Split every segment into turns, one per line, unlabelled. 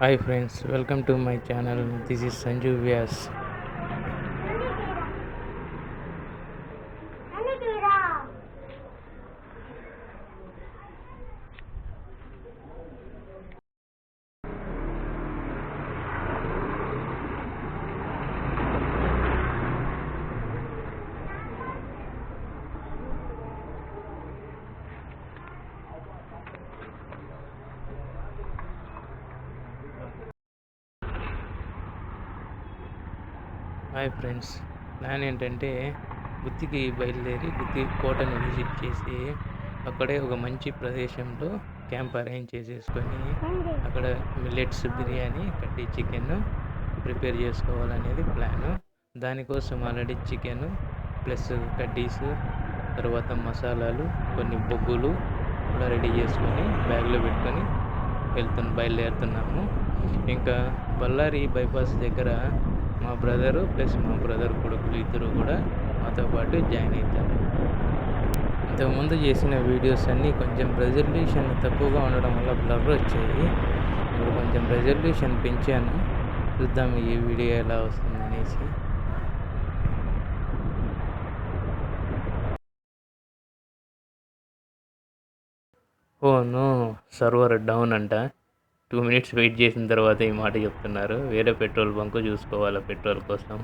Hi friends, welcome to my channel. This is Sanju Vyas. Hi friends, plan ఏంటంటే గుత్తికి బయలుదేరి గుత్తి కోటని visit చేసి అక్కడే ఒక మంచి ప్రదేశంలో క్యాంప్ అరేంజ్ చేసేసుకొని అక్కడ మిల్లెట్స్ బిర్యానీ కడ్డీ చికెన్ ప్రిపేర్ చేసుకోవాలనేది ప్లాను. దానికోసం ఆల్రెడీ చికెన్ ప్లస్ కడ్డీస్, తర్వాత మసాలాలు, కొన్ని బొగ్గులు కూడా రెడీ చేసుకొని బ్యాగ్లో పెట్టుకొని బయలుదేరుతున్నాము. ఇంకా బళ్ళారి బైపాస్ దగ్గర మా బ్రదరు ప్లస్ మా బ్రదర్ కొడుకులు ఇద్దరు కూడా మాతో పాటు జాయిన్ అవుతారు. ఇంతకుముందు చేసిన వీడియోస్ అన్నీ కొంచెం రెజల్యూషన్ తక్కువగా ఉండడం వల్ల బ్లర్ వచ్చాయి. ఇప్పుడు కొంచెం రెజల్యూషన్ పెంచాను, చూద్దాం ఈ వీడియో ఎలా వస్తుంది అనేసి. ఓను సర్వర్ డౌన్ అంట. 2 minutes వెయిట్ చేసిన తర్వాత ఈ మాట చెప్తున్నారు. వేరే పెట్రోల్ బంక్ చూసుకోవాలి పెట్రోల్ కోసం.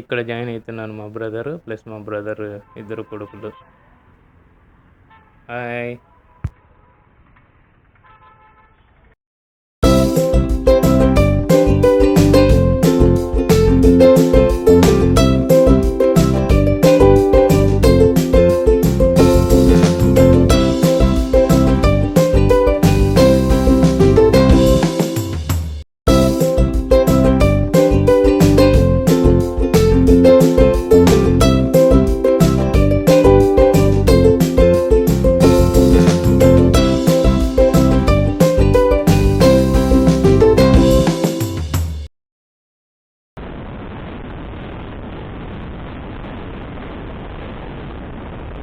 ఇక్కడ జాయిన్ అవుతున్నాను, మా బ్రదరు ప్లస్ మా బ్రదర్ ఇద్దరు కొడుకులు. హాయ్.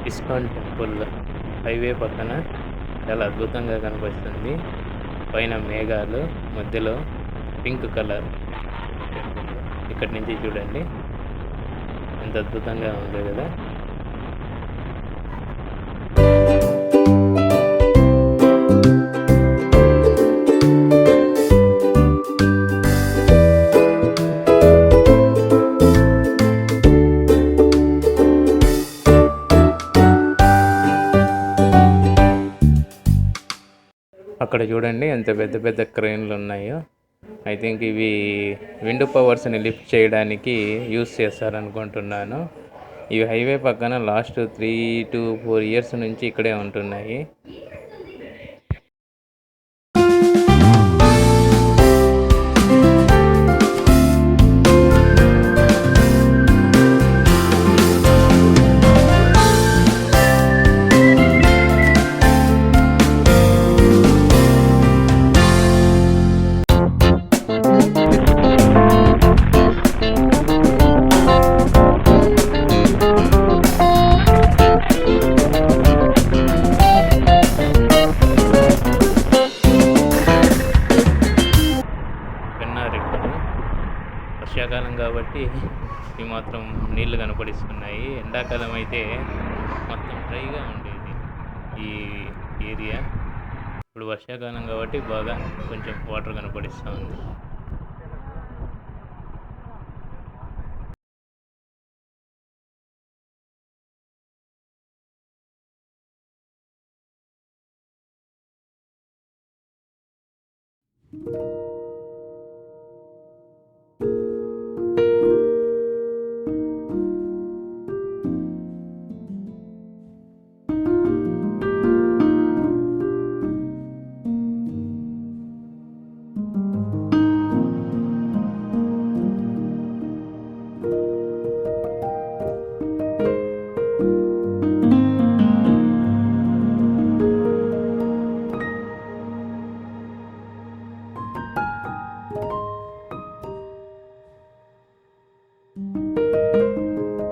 ఇస్కాన్ టెంపుల్ హైవే పక్కన చాలా అద్భుతంగా కనిపిస్తుంది. పైన మేఘాలు, మధ్యలో పింక్ కలర్ టెంపుల్. ఇక్కడి నుంచి చూడండి ఎంత అద్భుతంగా ఉంది కదా. అక్కడ చూడండి ఎంత పెద్ద పెద్ద క్రేన్లు ఉన్నాయో. ఐ థింక్ ఇవి విండ్ పవర్స్ని లిఫ్ట్ చేయడానికి యూస్ చేస్తారనుకుంటున్నాను. ఇవి హైవే పక్కన లాస్ట్ 3 to 4 years నుంచి ఇక్కడే ఉంటున్నాయి. వర్షాకాలం కాబట్టి ఈ మాత్రం నీళ్లు కనపడిస్తున్నాయి. ఎండాకాలం అయితే మొత్తం డ్రైగా ఉండేది ఈ ఏరియా. ఇప్పుడు వర్షాకాలం కాబట్టి బాగా కొంచెం వాటర్ కనపడిస్తూ ఉంది.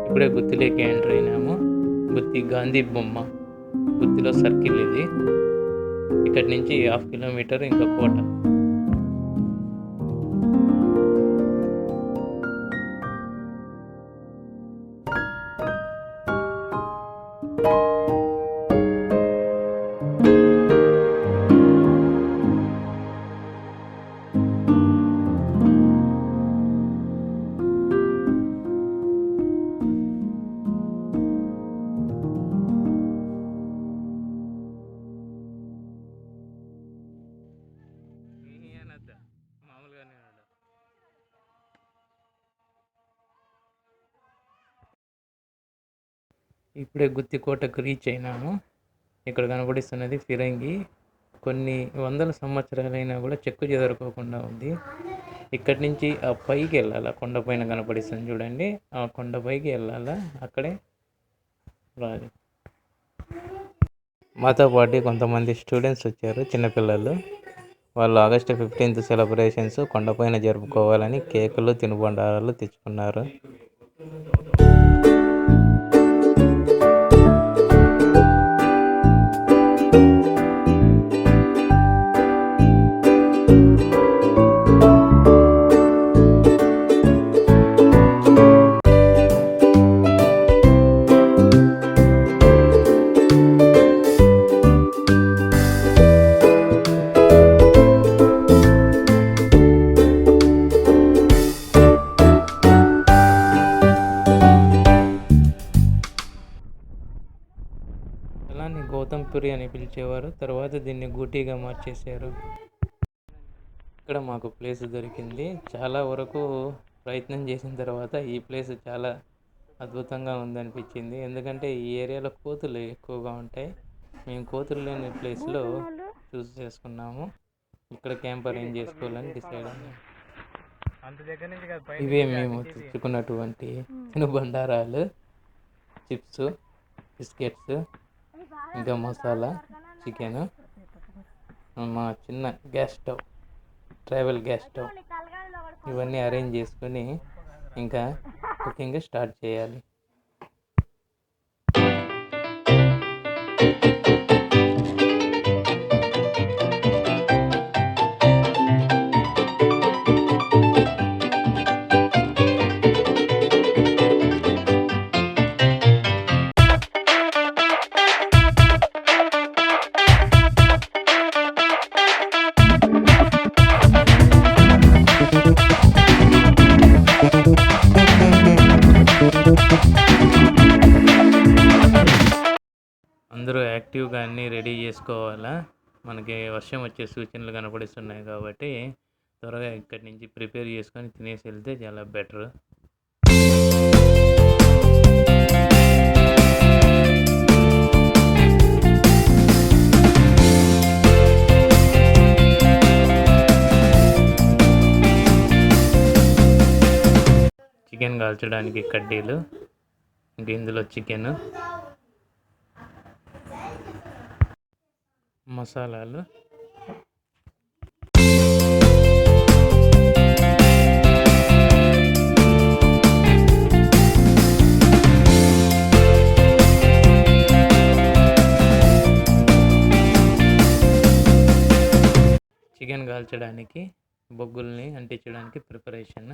ఇప్పుడే గుత్తిలోకి ఎంటర్ అయినాము. గుత్తి గాంధీ బొమ్మ, గుత్తిలో సర్కిల్ ఇది. ఇక్కడి నుంచి 1/2 కిలోమీటర్ ఇంకా కోట. ఇప్పుడే గుత్తి కోటకు రీచ్ అయినాము. ఇక్కడ కనబడిస్తున్నది ఫిరంగి. కొన్ని వందల సంవత్సరాలైనా కూడా చెక్కు చెదరుకోకుండా ఉంది. ఇక్కడి నుంచి ఆ పైకి వెళ్ళాలా, కొండపైన కనపడిస్తుంది చూడండి, ఆ కొండపైకి వెళ్ళాలా. అక్కడే రాజు. మాతో పాటు కొంతమంది స్టూడెంట్స్ వచ్చారు, చిన్నపిల్లలు. వాళ్ళు ఆగస్టు 15th సెలబ్రేషన్స్ కొండపైన జరుపుకోవాలని కేకులు, తినుబండారాలు తెచ్చుకున్నారు. గౌతమ్పురి అని పిలిచేవారు, తర్వాత దీన్ని గూటీగా మార్చేశారు. ఇక్కడ మాకు ప్లేస్ దొరికింది. చాలా వరకు ప్రయత్నం చేసిన తర్వాత ఈ ప్లేస్ చాలా అద్భుతంగా ఉందనిపించింది. ఎందుకంటే ఈ ఏరియాలో కోతులు ఎక్కువగా ఉంటాయి. మేము కోతులు లేని ప్లేస్లో చూస్ చేసుకున్నాము. ఇక్కడ క్యాంప్ అరేంజ్ చేసుకోవాలని డిసైడ్ అయ్యాము. ఇవే మేము తెచ్చుకున్నటువంటి తినుబండారాలు, చిప్స్, బిస్కెట్స్, ఇంకా మసాలా, చికెన్, మా చిన్న gas stove, travel gas stove, ఇవన్నీ అరేంజ్ చేసుకొని ఇంకా కుకింగ్ స్టార్ట్ చేయాలి. అందరూ యాక్టివ్గా అన్నీ రెడీ చేసుకోవాలా. మనకి వర్షం వచ్చే సూచనలు కనపడిస్తున్నాయి కాబట్టి త్వరగా ఇక్కడి నుంచి ప్రిపేర్ చేసుకొని తినేసి వెళ్తే చాలా బెటర్. చికెన్ కాల్చడానికి కడ్డీలు, ఇంక ఇందులో చికెన్, మసాలాలు, చికెన్ కాల్చడానికి బొగ్గుల్ని అంటించడానికి ప్రిపరేషన్.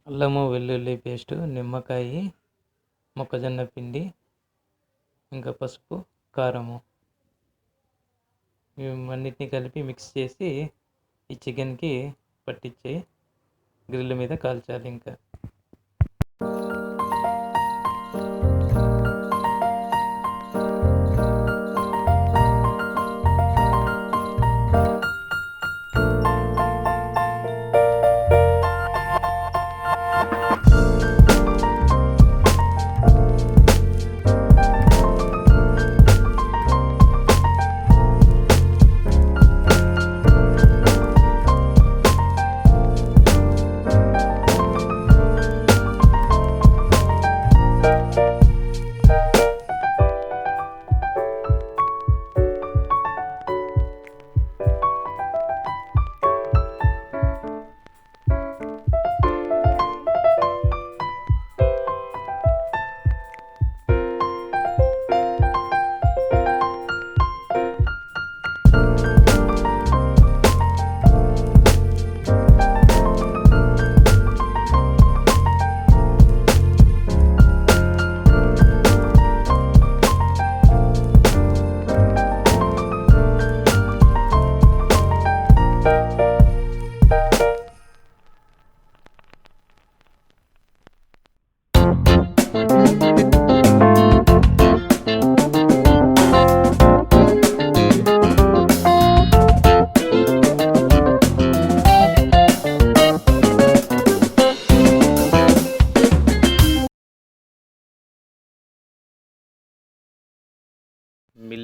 అల్లము వెల్లుల్లి పేస్టు, నిమ్మకాయ, మొక్కజొన్న పిండి, ఇంకా పసుపు, కారము, ఇవన్నిటిని కలిపి మిక్స్ చేసి ఈ చికెన్కి పట్టించి గ్రిల్ మీద కాల్చాలి. ఇంకా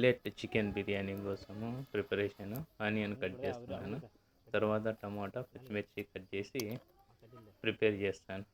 మిల్లెట్ చికెన్ బిర్యానీ కోసము ప్రిపరేషన్. ఆనియన్ కట్ చేస్తున్నాను, తర్వాత టమాటా పచ్చిమిర్చి కట్ చేసి ప్రిపేర్ చేస్తాను.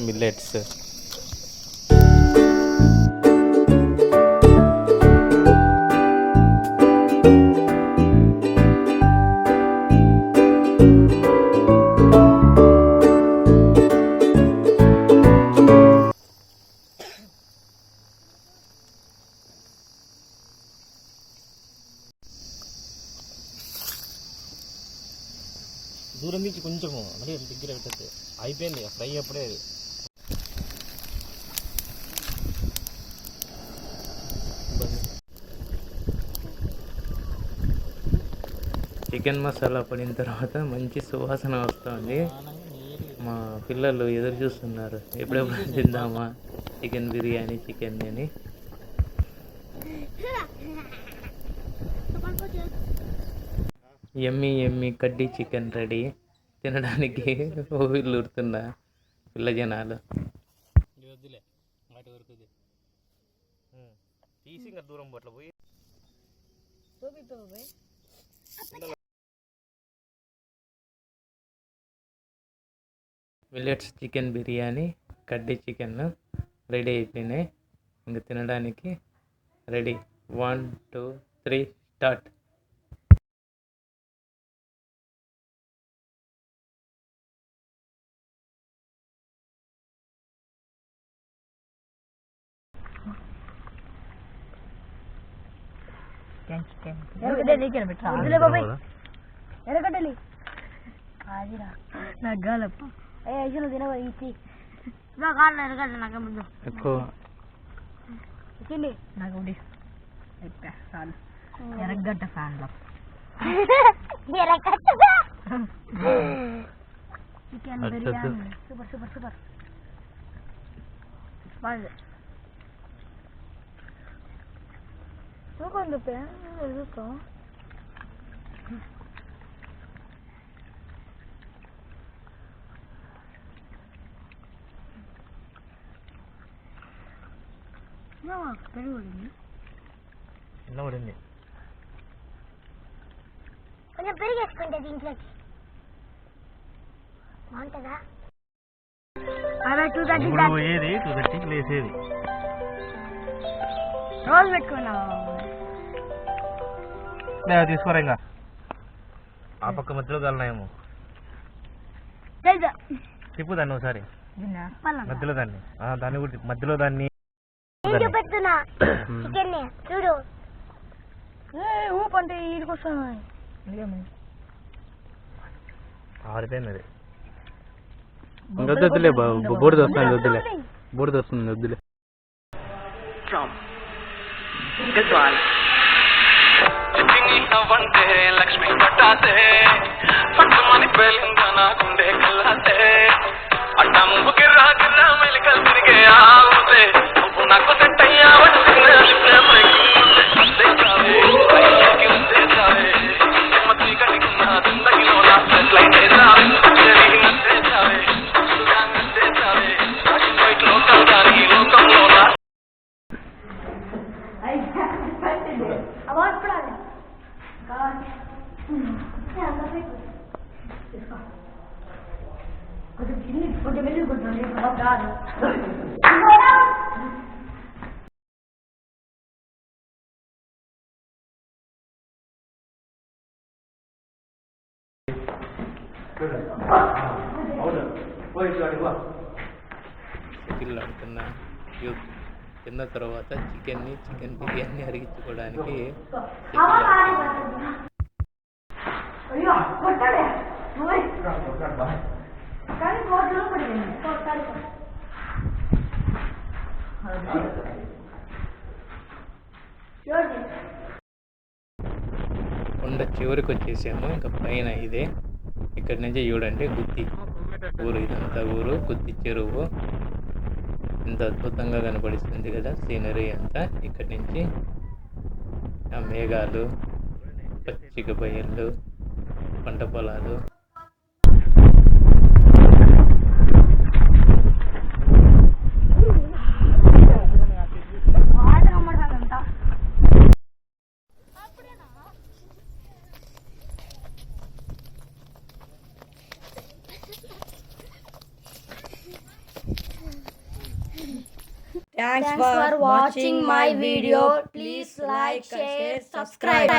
మిల్లెట్స్
దూరం నుంచి కొంచెము మరి దగ్గర పెట్టేది అయిపోయింది ఫ్రై అప్పుడే.
చికెన్ మసాలా పడిన తర్వాత మంచి సువాసన వస్తుంది. మా పిల్లలు ఎదురు చూస్తున్నారు, ఎప్పుడెప్పుడు తిందామా చికెన్ బిర్యానీ చికెన్ అని. ఎమ్మి ఎమ్మి కడ్డీ చికెన్ రెడీ. తినడానికి ఓవిల్లు ఉడుతున్న పిల్ల జనాలు.
తీసి ఇంకా దూరం పట్ల పోయి
మిల్లెట్స్ చికెన్ బిర్యానీ కడ్డీ చికెన్ రెడీ అయిపోయినాయి. ఇంక తినడానికి రెడీ. 1 2 3 స్టార్ట్.
ఎరగడ్డ ఫ్యాన్లో chicken biryani super super super బాగుంది. చూడండి చూస్తాం. పెరుగు
ఎన్న పడింది.
కొంచెం పెరుగు వేసుకుంటే దీంట్లోకి బాగుంటుందా?
ఏది 2:30 లేసేది
రోజు పెట్టుకున్నావు
తీసుకోరా. ఇంకా ఆ పక్క మధ్యలో కాలనాయేమో చెప్పు దాన్ని ఒకసారి. మధ్యలో దాన్ని దాన్ని కూడా మధ్యలో దాన్ని
పెడుతున్నా చికెన్ చూడు. ఊపంటే ఈడికొస్తాను
ఆరిపోయింది అది.
వద్దులే బోర్డు వస్తుంది, వద్దులే బోర్డు వస్తుంది, వద్దులే.
వంటే లక్ష్మి పట్టాసే పట్టుమని పేలిందా నా గుండె కల్లాసే అట్టా ముందు గిర్రా గిర్రా మెలికలు తిరిగే
आवाज पड़ा है
షటిల్ ఆడుతున్న యూత్ తిన్న తర్వాత చికెన్ బిర్యానీ అరిగించుకోవడానికి షటిల్ ఆడుతున్నారు. కొండ చివరికి వచ్చేసాము. ఇంకా పైన ఇదే, ఇక్కడ నుంచి చూడండి గుత్తి ఊరు, ఇదంతా ఊరు గుత్తి చెరువు. ఎంత అద్భుతంగా కనపడిస్తుంది కదా సీనరీ అంతా. ఇక్కడి నుంచి ఆ మేఘాలు, పచ్చిక బయళ్ళు, పంట పొలాలు.
Thanks for watching my video. Please like, share, subscribe.